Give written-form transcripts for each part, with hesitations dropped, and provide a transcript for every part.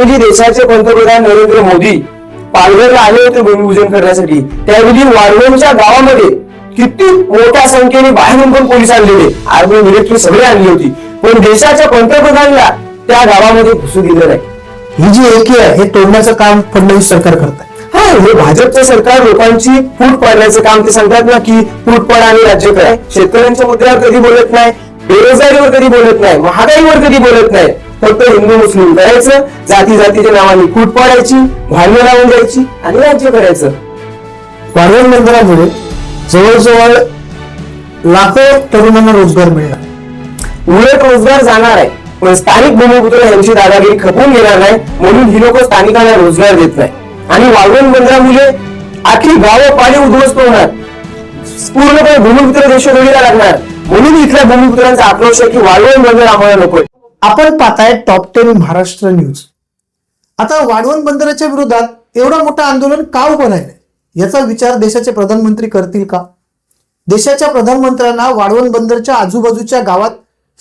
ज्यावेळी देशाचे पंतप्रधान नरेंद्र मोदी पालघरला आले होते भूमिपूजन करण्यासाठी, त्यावेळी वाढवणच्या गावामध्ये किती मोठ्या संख्येने बाहेरून पण पोलीस आणलेले, आर्मी मिलिटरी सगळे आणली होती, पण देशाच्या पंतप्रधानांना त्या गावामध्ये घुसू दिलं नाही. ही जी एकी आहे हे तोडण्याचं काम फडणवीस सरकार करत आहे. हा, हे भाजपचं सरकार लोकांची फूट पाडण्याचं काम, ते सांगतात ना की फूट पाड आणि राज्य काय. शेतकऱ्यांच्या मुद्द्यावर कधी बोलत नाही, बेरोजगारीवर कधी बोलत नाही, महागाईवर कधी बोलत नाही. फक्त हिंदू मुस्लिम करायचं, जाती जातीच्या नावाने फूट पाडायची, भांडणं लावून द्यायची आणि राज्य करायचं. वाढवण बंदरामुळे जवळजवळ लाखो तरुणांना रोजगार मिळणार, उलट रोजगार जाणार आहे, पण स्थानिक भूमिपुत्र यांची दादागिरी खपून घेणार नाही, म्हणून ही लोक स्थानिकांना रोजगार देत नाही. आणि वाढवण बंदरामुळे आखी गावं पाणी उद्ध्वस्त होणार, पूर्णपणे भूमिपुत्र देशोधडीला लागणार. म्हणून इथल्या भूमिपुत्रांचा आक्रोश आहे की वाढवण बंदर आम्हाला नकोय. आपण पाहताय टॉप 10 महाराष्ट्र न्यूज. आता वाढवण बंदराच्या विरोधात एवढा मोठा आंदोलन का उभं राहिलंय याचा विचार देशाचे प्रधानमंत्री करतील का? देशाच्या प्रधानमंत्र्यांना वाढवण बंदरच्या आजूबाजूच्या गावात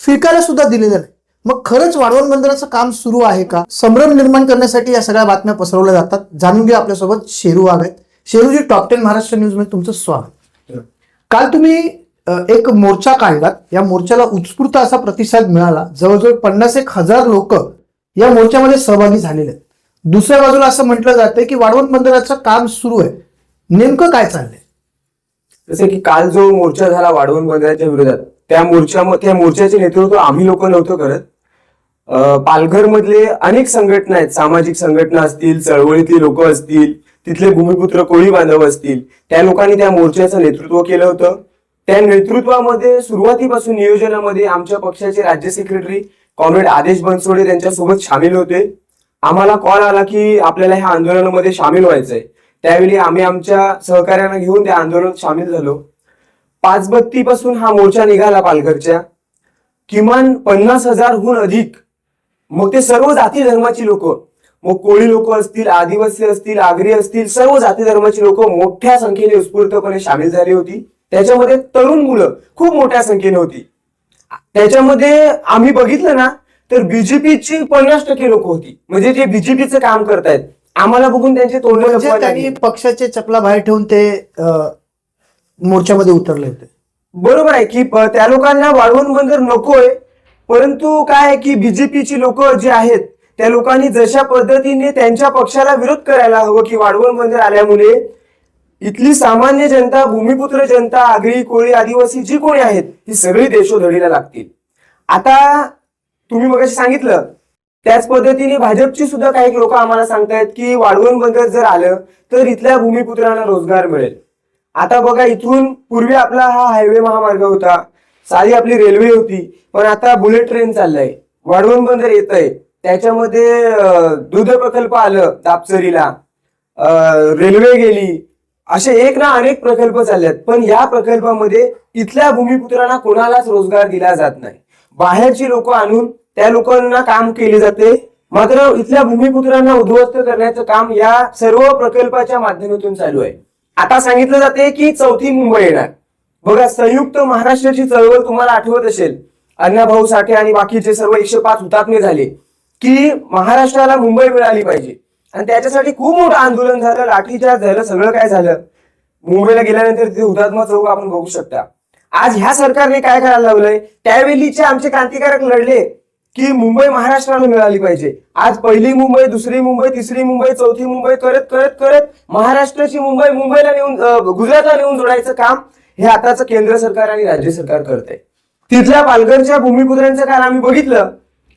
फिरकायला सुद्धा दिलेलं नाही. मग खरंच वाढवण बंदराचं काम सुरू आहे का? संभ्रम निर्माण करण्यासाठी या सगळ्या बातम्या पसरवल्या जातात. जाणून घ्या. आपल्यासोबत शेरू वाघ आहेत. शेरूजी, टॉप 10 महाराष्ट्र न्यूज मध्ये तुमचं स्वागत. काल तुम्ही एक मोर्चा काढलात. या मोर्चाला उत्स्फूर्त असा प्रतिसाद मिळाला. जवळजवळ 50,000 लोक या मोर्चामध्ये सहभागी झालेले आहेत. दुसऱ्या बाजूला असं म्हटलं जातंय की वाढवण बंदराचं काम सुरू आहे. नेमकं काय चाललंय? जसं की काल जो मोर्चा झाला वाढवण बंदराच्या विरोधात, त्या मोर्चाचे नेतृत्व आम्ही लोक नव्हतं करत. पालघर मधले अनेक संघटना आहेत, सामाजिक संघटना असतील, चळवळीतली लोक असतील, तिथले भूमिपुत्र कोळी बांधव असतील, त्या लोकांनी त्या मोर्चाचं नेतृत्व केलं होतं. त्या नेतृत्वामध्ये सुरुवातीपासून नियोजनामध्ये आमच्या पक्षाचे राज्य सेक्रेटरी कॉम्रेड आदेश बनसोडे त्यांच्यासोबत सामील होते. आम्हाला कॉल आला की आपल्याला ह्या आंदोलनामध्ये सामील व्हायचंय. त्यावेळी आम्ही आमच्या सहकार्यांना घेऊन त्या आंदोलनात सामील झालो. 532 पासून हा मोर्चा निघाला पालघरच्या. किमान 50,000हून अधिक, मग ते सर्व जाती धर्माची लोक, मग कोळी लोक असतील, आदिवासी असतील, आगरी असतील, सर्व जाती धर्माची लोक मोठ्या संख्येने उत्स्फूर्तपणे सामील झाली होती. त्याच्यामध्ये तरुण मुलं खूप मोठ्या संख्येने होती. त्याच्यामध्ये आम्ही बघितलं ना तर बीजेपीची 50% लोक होती, म्हणजे ते बीजेपीचं काम करतायत. आम्हाला बघून त्यांचे तोंड त्यांनी पक्षाचे चपला बाहेर ठेवून ते मोर्चामध्ये उतरले होते. बरोबर आहे की त्या लोकांना वाढवण बंदर नकोय, परंतु काय आहे की बीजेपीची लोक जे आहेत त्या लोकांनी जशा पद्धतीने त्यांच्या पक्षाला विरोध करायला हवं की वाढवण बंदर आल्यामुळे इथली सामान्य जनता, भूमिपुत्र जनता, आगरी, कोळी, आदिवासी जी कोणी आहेत ही सगळी देशोधडीला लागतील. आता तुम्ही मगाशी सांगितलं त्याच पद्धतीने भाजपची सुद्धा काही लोक आम्हाला सांगतायत की वाढवण बंदर जर आलं तर इथल्या भूमिपुत्रांना रोजगार मिळेल. आता बघा, इथून पूर्वी आपला हा हायवे महामार्ग होता, साधी आपली रेल्वे होती, पण आता बुलेट ट्रेन चाललंय, वाढवण बंदर येत आहे, त्याच्यामध्ये दूध प्रकल्प आलं दापसरीला, रेल्वे गेली, असे एक ना अनेक प्रकल्प चाललेत. पण या प्रकल्पामध्ये इथल्या भूमिपुत्रांना कोणालाच रोजगार दिला जात नाही. बाहेरची लोक आणून त्या लोकांना काम केले जाते, मात्र इथल्या भूमिपुत्रांना उद्ध्वस्त करण्याचं काम या सर्व प्रकल्पाच्या माध्यमातून चालू आहे. आता सांगितलं जाते की 4थी मुंबई येणार. बघा, संयुक्त महाराष्ट्राची चळवळ तुम्हाला आठवत असेल, अण्णाभाऊ साठे आणि बाकीचे सर्व 105 हुतात्मे झाले की महाराष्ट्राला मुंबई मिळाली पाहिजे, आणि त्याच्यासाठी खूप मोठं आंदोलन झालं, लाठीचार्ज झालं, सगळं काय झालं. मुंबईला गेल्यानंतर तिथे हुतात्मा चौक आपण बघू शकता. आज ह्या सरकारने काय करायला लावलंय, त्यावेळीचे आमचे क्रांतिकारक लढले की मुंबई महाराष्ट्राला मिळाली पाहिजे. आज पहिली मुंबई, दुसरी मुंबई, तिसरी मुंबई, 4थी मुंबई करत करत करत महाराष्ट्राची मुंबई मुंबईला नेऊन, गुजरातला नेऊन जोडायचं काम हे आताचं केंद्र सरकार आणि राज्य सरकार करतंय. तिथल्या पालघरच्या भूमिपुत्रांचं काल आम्ही बघितलं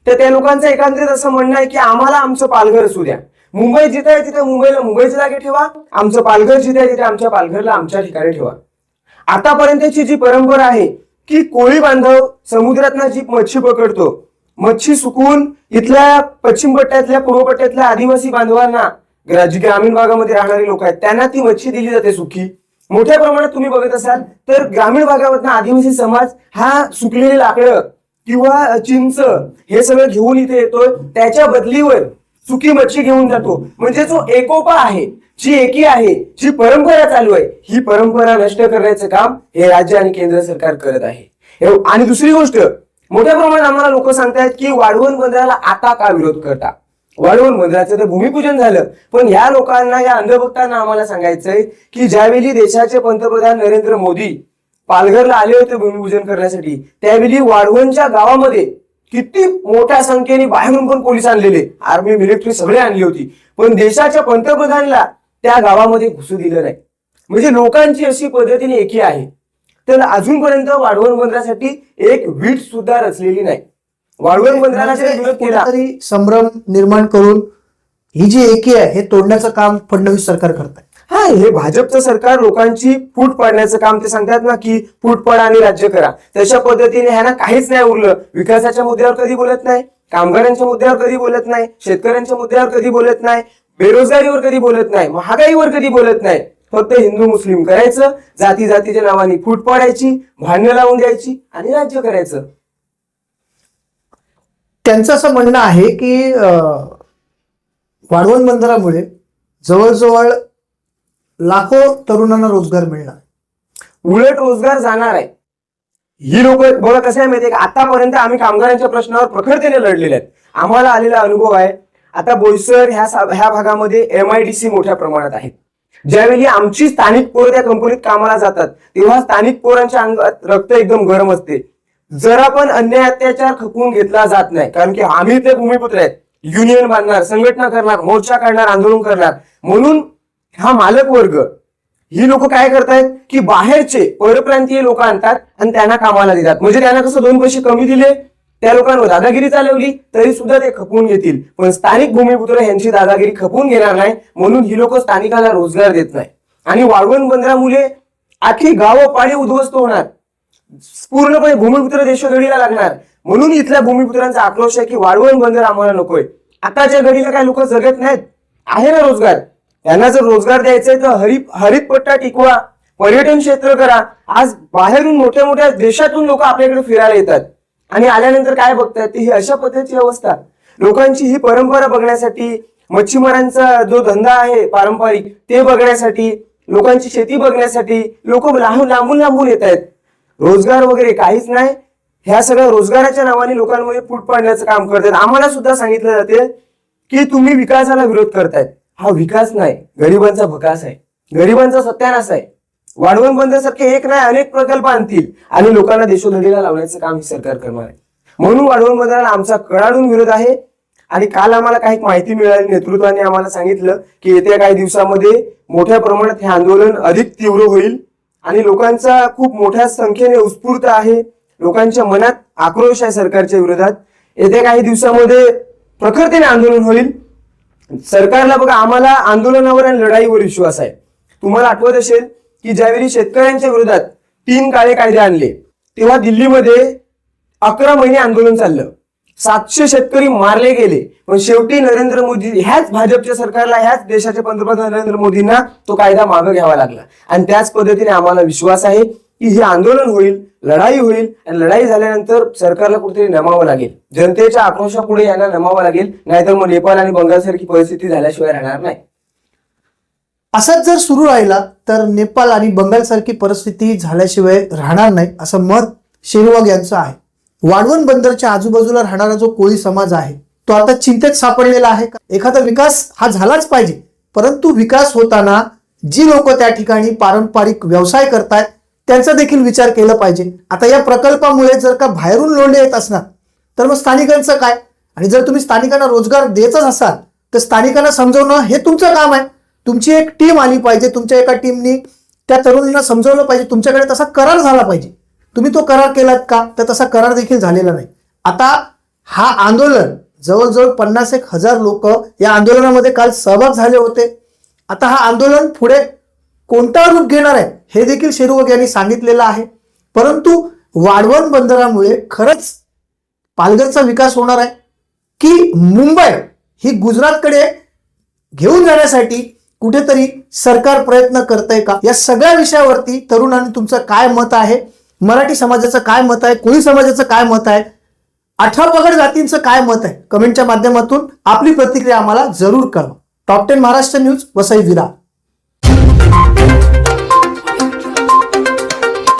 तर त्या लोकांचं एकंदरीत असं म्हणणं आहे की आम्हाला आमचं पालघर असू द्या. मुंबई जिथे आहे तिथे मुंबईला मुंबईच्या जागी ठेवा, आमचं पालघर जिथे आहे तिथे आमच्या पालघरला आमच्या ठिकाणी ठेवा. आतापर्यंतची जी परंपरा आहे की कोळी बांधव समुद्रातनं जी मच्छी पकडतो, मच्छी सुकवून इथल्या पश्चिम पट्ट्यातल्या, पूर्व पट्ट्यातल्या आदिवासी बांधवांना, जी ग्रामीण भागामध्ये राहणारी लोक आहेत त्यांना ती मच्छी दिली जाते सुकी. मोठ्या प्रमाणात तुम्ही बघत असाल तर ग्रामीण भागामधला आदिवासी समाज हा सुकलेली लाकडं किंवा चिंच हे सगळं घेऊन इथे येतोय, त्याच्या बदलीवर सुकी मच्छी घेऊन जातो. म्हणजे जो एकोपा आहे, जी एकी आहे, जी परंपरा चालू आहे, ही परंपरा नष्ट करण्याचं काम हे राज्य आणि केंद्र सरकार करत आहे. आणि दुसरी गोष्ट, मोठ्या प्रमाणात आम्हाला लोक सांगतायत की वाढवण बंदराला आता का विरोध करता. वाढवण बंदराचं ते भूमिपूजन झालं. पण या लोकांना, या अंधभक्तांना आम्हाला सांगायचंय की ज्यावेळी देशाचे पंतप्रधान नरेंद्र मोदी पालघरला आले होते भूमिपूजन करण्यासाठी, त्यावेळी वाढवणच्या गावामध्ये किती मोठ्या संख्येने बाहेरून पण पोलीस आणलेले, आर्मी मिलिटरी सगळे आणली होती, पण देशाच्या पंतप्रधानाला त्या गावामध्ये घुसू दिलं नाही. म्हणजे लोकांची अशी पद्धतीने एकी आहे. तर अजूनपर्यंत वाढवण बंदरासाठी एक वीट सुद्धा रचलेली नाही. वाढवण बंदराला जर विरोध केला, तरी संभ्रम निर्माण करून ही जी एकी आहे हे तोडण्याचं काम फडणवीस सरकार करत आहे. हा, हे भाजपचं सरकार लोकांची फूट पाडण्याचं काम, ते सांगतात ना की फूट पाडा आणि राज्य करा, तशा पद्धतीने ह्यांना काहीच नाही उरलं. विकासाच्या मुद्द्यावर कधी बोलत नाही, कामगारांच्या मुद्द्यावर कधी बोलत नाही, शेतकऱ्यांच्या मुद्द्यावर कधी बोलत नाही, बेरोजगारीवर कधी बोलत नाही, महागाईवर कधी बोलत नाही. फक्त हिंदू मुस्लिम करायचं, जाती जातीच्या नावाने फूट पाडायची, भांडणं लावून द्यायची आणि राज्य करायचं. त्यांचं असं म्हणणं आहे की वाढवण बंदरामुळे जवळजवळ लाखो तरुणांना रोजगार मिळणार, उलट रोजगार जाणार आहे. ही लोक बघा कसं आहे माहितीये का, आतापर्यंत आम्ही कामगारांच्या प्रश्नावर प्रखरतेने लढलेले आहेत. आम्हाला आलेला अनुभव आहे. आता बोईसर ह्या भागामध्ये MIDC मोठ्या प्रमाणात आहेत. ज्यावेळी आमची स्थानिक पोरं त्या कंपनीत कामाला जातात, तेव्हा स्थानिक पोरांच्या अंगात रक्त एकदम गरम असते. जरा पण अन्याय अत्याचार खपवून घेतला जात नाही, कारण की आम्ही ते भूमिपुत्र आहेत. युनियन बांधणार, संघटना करणार, मोर्चा काढणार, आंदोलन करणार. म्हणून हा मालक वर्ग, ही लोक काय करतायत की बाहेरचे परप्रांतीय लोक आणतात आणि त्यांना कामाला देतात. म्हणजे त्यांना कसं 2 पैसे कमी दिले, त्या लोकांवर दादागिरी चालवली तरी सुद्धा ते खपवून घेतील. पण स्थानिक भूमिपुत्र यांची दादागिरी खपवून घेणार नाही, म्हणून ही लोक स्थानिकांना रोजगार देत नाही. आणि वाढवण बंदरामुळे आखी गावं पाणी उद्ध्वस्त होणार, पूर्णपणे भूमिपुत्र देशोधडीला लागणार. म्हणून इथल्या भूमिपुत्रांचा आक्रोश आहे की वाढवण बंदर आम्हाला नकोय. आताच्या घडीला काय लोक जगत नाहीत, आहे ना रोजगार. यांना जर रोजगार द्यायचा आहे तर हरित पट्टा टिकवा, पर्यटन क्षेत्र करा. आज बाहेरून मोठ्या मोठ्या देशातून लोक आपल्याकडे फिरायला येतात आणि आल्यानंतर काय बघतात ही अशा पद्धतीची अवस्था. लोकांची ही परंपरा बघण्यासाठी, मच्छीमारांचा जो धंदा आहे पारंपरिक ते बघण्यासाठी, लोकांची शेती बघण्यासाठी लोक लांबून लांबून येत आहेत. रोजगार वगैरे काहीच नाही. ह्या सगळ्या रोजगाराच्या नावाने लोकांमध्ये फूट पाडण्याचं काम करतात. आम्हाला सुद्धा सांगितलं जाते की तुम्ही विकासाला विरोध करतायत. हा विकास नाही, गरिबांचा भकास आहे, गरिबांचा सत्यानाश आहे. वाढवण बंदरासारखे एक नाही अनेक प्रकल्प आणतील आणि लोकांना देशोधडीला लावण्याचं काम ही सरकार करणार आहे. म्हणून वाढवण बंदराला आमचा कडाडून विरोध आहे. आणि काल आम्हाला काही माहिती मिळाली, नेतृत्वाने आम्हाला सांगितलं की येत्या काही दिवसामध्ये मोठ्या प्रमाणात हे आंदोलन अधिक तीव्र होईल आणि लोकांचा खूप मोठ्या संख्येने उत्स्फूर्त आहे. लोकांच्या मनात आक्रोश आहे सरकारच्या विरोधात. येत्या काही दिवसामध्ये प्रखरतेने आंदोलन होईल. सरकारला बघा, आम्हाला आंदोलनावर आणि लढाईवर विश्वास आहे. तुम्हाला आठवत असेल की ज्यावेळी शेतकऱ्यांच्या विरोधात 3 काळे कायदे आणले, तेव्हा दिल्लीमध्ये 11 महिने आंदोलन चाललं, 700 शेतकरी मारले गेले. पण शेवटी नरेंद्र मोदी, ह्याच भाजपच्या सरकारला, ह्याच देशाचे पंतप्रधान नरेंद्र मोदींना तो कायदा मागे घ्यावा लागला. आणि त्याच पद्धतीने आम्हाला विश्वास आहे की हे आंदोलन होईल, लढाई होईल आणि लढाई झाल्यानंतर सरकारला कुठेतरी नमावं लागेल. जनतेच्या आक्रोशापुढे यांना नमावं लागेल, नाहीतर मग नेपाळ आणि बंगालसारखी परिस्थिती झाल्याशिवाय राहणार नाही. असंच जर सुरू राहिला तर नेपाळ आणि बंगालसारखी परिस्थिती झाल्याशिवाय राहणार नाही, असं मत शेरवाग यांचं आहे. वाढवण बंदरच्या आजूबाजूला राहणारा जो कोळी समाज आहे तो आता चिंतेत सापडलेला आहे. एखादा विकास हा झालाच पाहिजे, परंतु विकास होताना जी लोक त्या ठिकाणी पारंपरिक व्यवसाय करतायत त्यांचा देखील विचार केला पाहिजे. आता या प्रकल्पामुळे जर का बाहेरून लोंढे येत असणार तर मग स्थानिकांचं काय? आणि जर तुम्ही स्थानिकांना रोजगार देतच असाल तर स्थानिकांना समजवणं हे तुमचं काम आहे. तुमची एक टीम आली पाहिजे, तुमच्या एका टीमनी त्या तरुणांना समजवलं पाहिजे, तुमच्याकडे तसा करार झाला पाहिजे. तुम्ही तो करार केलात का? तर तसा करार देखील झालेला नाही. आता हा आंदोलन जवळजवळ 50,000 लोक या आंदोलनामध्ये काल सहभाग झाले होते. आता हा आंदोलन पुढे कोणता रूप घेणार आहे हे देखील शेरवग यांनी सांगितलेलं आहे. परंतु वाढवण बंदरामुळे खरंच पालघरचा विकास होणार आहे की मुंबई ही गुजरातकडे घेऊन जाण्यासाठी कुठेतरी सरकार प्रयत्न करतंय का? या सगळ्या विषयावरती तरुणांनी तुमचं काय मत आहे, मराठी समाजाचं काय मत आहे, कोळी समाजाचं काय मत आहे, 18 पगड जातींचं काय मत आहे, कमेंटच्या माध्यमातून आपली प्रतिक्रिया आम्हाला जरूर कळवा. Top 10 Maharashtra news, Vasai Virar.